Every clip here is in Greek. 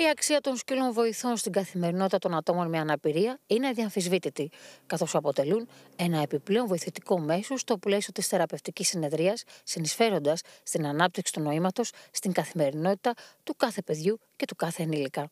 Η αξία των σκύλων βοηθών στην καθημερινότητα των ατόμων με αναπηρία είναι αδιαμφισβήτητη, καθώς αποτελούν ένα επιπλέον βοηθητικό μέσο στο πλαίσιο της θεραπευτικής συνεδρίας, συνεισφέροντας στην ανάπτυξη του νοήματος στην καθημερινότητα του κάθε παιδιού και του κάθε ενήλικα.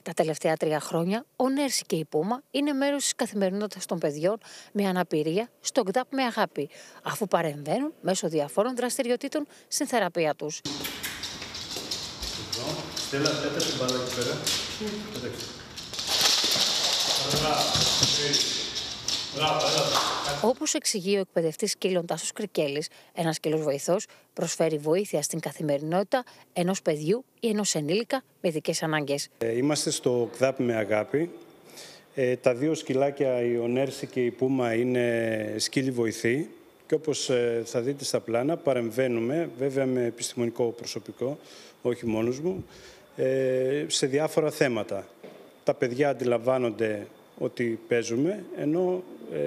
Τα τελευταία 3 χρόνια, ο Νέρση και η Πούμα είναι μέρος της καθημερινότητας των παιδιών με αναπηρία στο ΚΔΑΠ με αγάπη, αφού παρεμβαίνουν μέσω διαφόρων δραστηριοτήτων στην θεραπεία τους. Στέλλα, πέταξε την μπάλα εκεί πέρα. Όπως εξηγεί ο εκπαιδευτής σκύλων Τάσος Κρικέλης, ένας σκύλος βοηθός προσφέρει βοήθεια στην καθημερινότητα ενός παιδιού ή ενός ενήλικα με ειδικές ανάγκες. Είμαστε στο ΚΔΑΠ με αγάπη. Τα 2 σκυλάκια, ο Νέρση και η Πούμα, είναι σκύλοι βοηθοί και όπως θα δείτε στα πλάνα παρεμβαίνουμε, βέβαια με επιστημονικό προσωπικό, όχι μόνος μου, σε διάφορα θέματα. Τα παιδιά αντιλαμβάνονται ότι παίζουμε, ενώ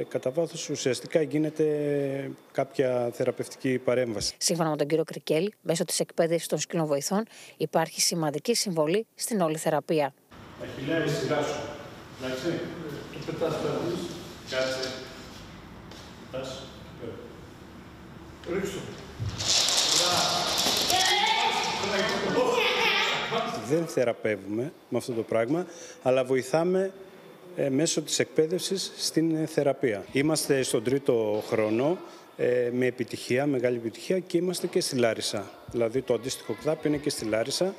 κατά βάθος ουσιαστικά γίνεται κάποια θεραπευτική παρέμβαση. Σύμφωνα με τον κύριο Κρικέλη, μέσω της εκπαίδευσης των σκύλων βοηθών υπάρχει σημαντική συμβολή στην όλη θεραπεία. Αχιλλέα, η σειρά σου. Εντάξει. Το πετάς πέρα. Κάτσε. Πετάς. Ρίξου. Δεν θεραπεύουμε με αυτό το πράγμα, αλλά βοηθάμε μέσω της εκπαίδευσης στην θεραπεία. Είμαστε στον 3ο χρόνο με επιτυχία, μεγάλη επιτυχία, και είμαστε και στη Λάρισα. Δηλαδή το αντίστοιχο ΚΔΑΠ είναι και στη Λάρισα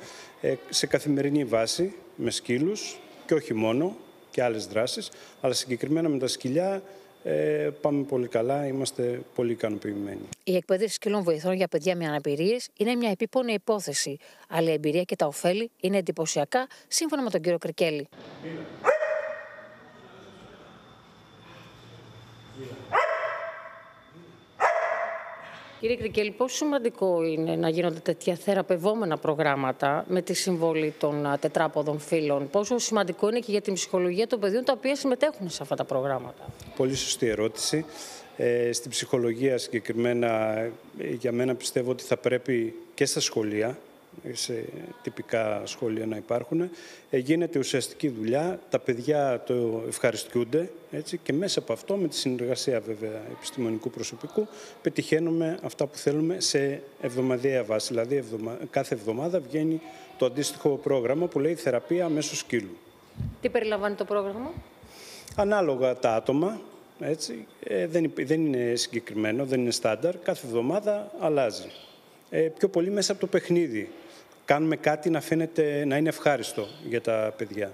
σε καθημερινή βάση με σκύλους και όχι μόνο, και άλλες δράσεις, αλλά συγκεκριμένα με τα σκυλιά πάμε πολύ καλά, είμαστε πολύ ικανοποιημένοι. Η εκπαίδευση σκύλων βοηθών για παιδιά με αναπηρίες είναι μια επίπονη υπόθεση, αλλά η εμπειρία και τα ωφέλη είναι εντυπωσιακά, σύμφωνα με τον κύριο Κρικέλη. Κύριε Κρικέλη, πόσο σημαντικό είναι να γίνονται τέτοια θεραπευόμενα προγράμματα με τη συμβολή των τετράποδων φύλων? Πόσο σημαντικό είναι και για την ψυχολογία των παιδιών τα οποία συμμετέχουν σε αυτά τα προγράμματα? Πολύ σωστή ερώτηση. Στην ψυχολογία συγκεκριμένα, για μένα πιστεύω ότι θα πρέπει και στα σχολεία, σε τυπικά σχόλια να υπάρχουν, γίνεται ουσιαστική δουλειά, τα παιδιά το ευχαριστούνται, έτσι, και μέσα από αυτό, με τη συνεργασία βέβαια επιστημονικού προσωπικού, πετυχαίνουμε αυτά που θέλουμε σε εβδομαδιαία βάση. Δηλαδή κάθε εβδομάδα βγαίνει το αντίστοιχο πρόγραμμα που λέει θεραπεία μέσω σκύλου. Τι περιλαμβάνει το πρόγραμμα? Ανάλογα τα άτομα, έτσι, δεν είναι συγκεκριμένο, δεν είναι στάνταρ, κάθε εβδομάδα αλλάζει. Πιο πολύ μέσα από το παιχνίδι. Κάνουμε κάτι να φαίνεται να είναι ευχάριστο για τα παιδιά.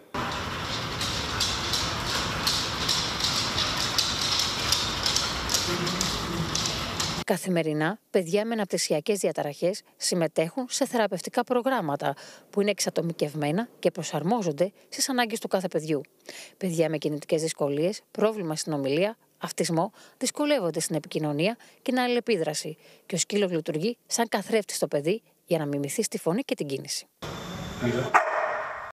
Καθημερινά, παιδιά με αναπτυξιακές διαταραχές συμμετέχουν σε θεραπευτικά προγράμματα που είναι εξατομικευμένα και προσαρμόζονται στις ανάγκες του κάθε παιδιού. Παιδιά με κινητικές δυσκολίες, πρόβλημα στην ομιλία, αυτισμό, δυσκολεύονται στην επικοινωνία και την αλληλεπίδραση, και ο σκύλος λειτουργεί σαν καθρέφτη στο παιδί για να μιμηθεί στη φωνή και την κίνηση.